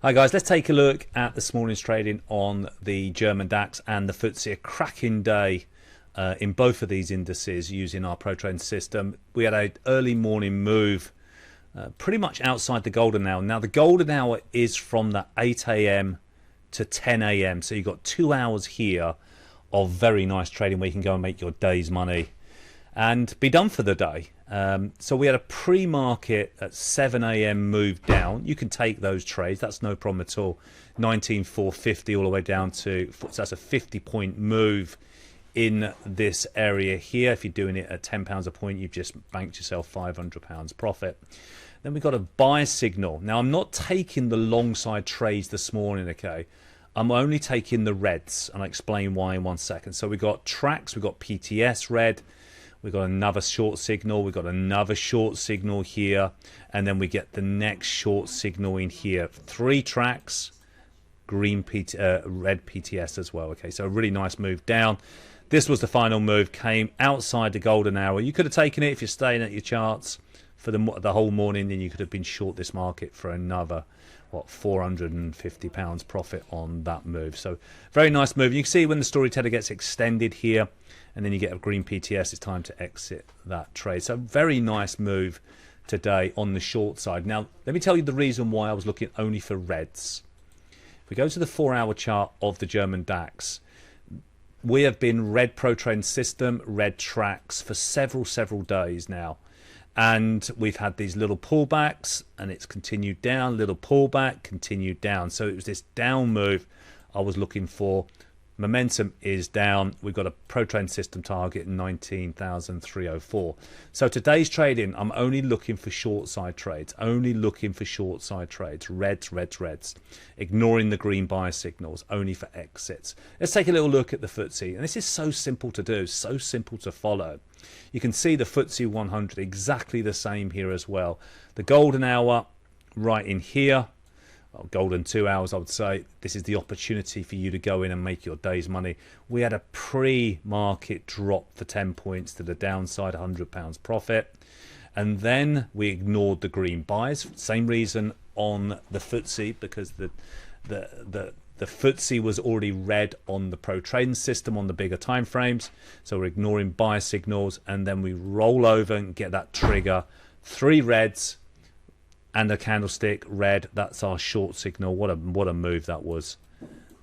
Hi guys, let's take a look at this morning's trading on the German DAX and the FTSE. A cracking day in both of these indices using our pro trading system. We had an early morning move pretty much outside the golden hour. Now the golden hour is from the 8 a.m. to 10 a.m. So you've got 2 hours here of very nice trading where you can go and make your day's money and be done for the day. So we had a pre-market at 7 a.m. move down. You can take those trades, that's no problem at all. 19,450 all the way down to, so that's a 50-point move in this area here. If you're doing it at £10 a point, you've just banked yourself £500 profit. Then we got a buy signal. Now I'm not taking the long side trades this morning, okay? I'm only taking the reds, and I'll explain why in 1 second. So we got tracks, we got PTS red. We've got another short signal, we've got another short signal here, and then we get the next short signal in here. 3 tracks, red PTS as well. Okay, so a really nice move down. This was the final move, came outside the golden hour. You could have taken it if you're staying at your charts for the whole morning, then you could have been short this market for another, what, £450 profit on that move. So very nice move. You can see when the storyteller gets extended here, and then you get a green PTS, it's time to exit that trade. So very nice move today on the short side. Now, let me tell you the reason why I was looking only for reds. If we go to the 4-hour chart of the German DAX, we have been red pro trading system, red tracks for several days now. And we've had these little pullbacks, and it's continued down, little pullback, continued down. So it was this down move I was looking for. Momentum is down. We've got a pro trend system target 19,304. So today's trading, I'm only looking for short side trades. Only looking for short side trades. Reds. Ignoring the green buy signals. Only for exits. Let's take a little look at the FTSE. And this is so simple to do. So simple to follow. You can see the FTSE 100 exactly the same here as well. The golden hour right in here. Golden 2 hours, I would say. This is the opportunity for you to go in and make your day's money. We had a pre-market drop for 10 points to the downside, £100 profit, and then we ignored the green buys. Same reason on the FTSE, because the FTSE was already red on the pro trading system on the bigger time frames, so we're ignoring buy signals, and then we roll over and get that trigger. 3 reds and a candlestick red. That's our short signal. What a move that was.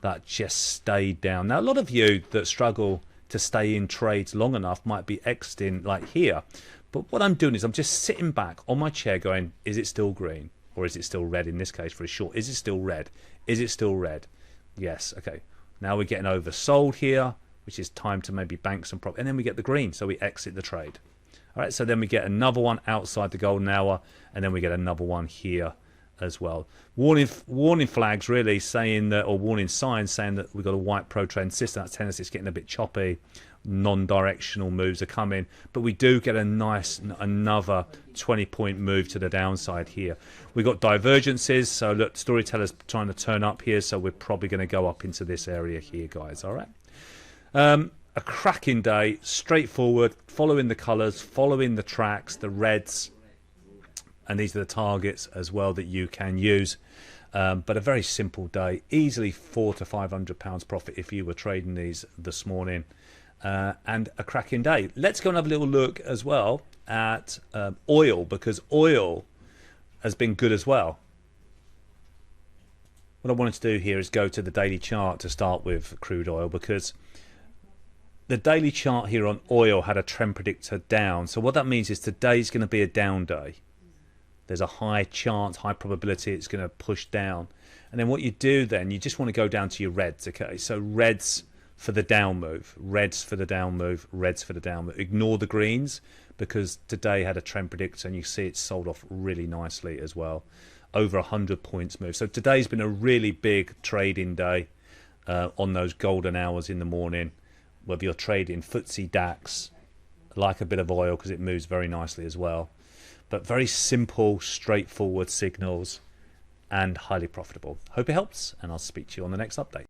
That just stayed down. Now a lot of you that struggle to stay in trades long enough might be exiting like here, but what I'm doing is I'm just sitting back on my chair going, is it still green or is it still red? In this case for a short, is it still red? Is it still red? Yes. Okay, now we're getting oversold here, which is time to maybe bank some profit, and then we get the green, so we exit the trade. All right, so then we get another one outside the golden hour, and then we get another one here as well. Warning flags really saying that, or warning signs saying that we've got a white pro trend system. That's telling us it's getting a bit choppy. Non-directional moves are coming, but we do get a nice another 20-point move to the downside here. We've got divergences, so look, storyteller's trying to turn up here, so we're probably going to go up into this area here, guys. All right. A cracking day, straightforward, following the colours, following the tracks, the reds, and these are the targets as well that you can use. But a very simple day, easily £400 to £500 profit if you were trading these this morning, and a cracking day. Let's go and have a little look as well at oil, because oil has been good as well. What I wanted to do here is go to the daily chart to start with crude oil, because the daily chart here on oil had a trend predictor down. So what that means is today's going to be a down day. There's a high chance, high probability it's going to push down. And then what you do then, you just want to go down to your reds. Okay, so reds for the down move, reds for the down move, reds for the down move. Ignore the greens, because today had a trend predictor and you see it sold off really nicely as well. Over 100 points move. So today's been a really big trading day on those golden hours in the morning. Whether you're trading FTSE DAX, like a bit of oil because it moves very nicely as well. But very simple, straightforward signals and highly profitable. Hope it helps, and I'll speak to you on the next update.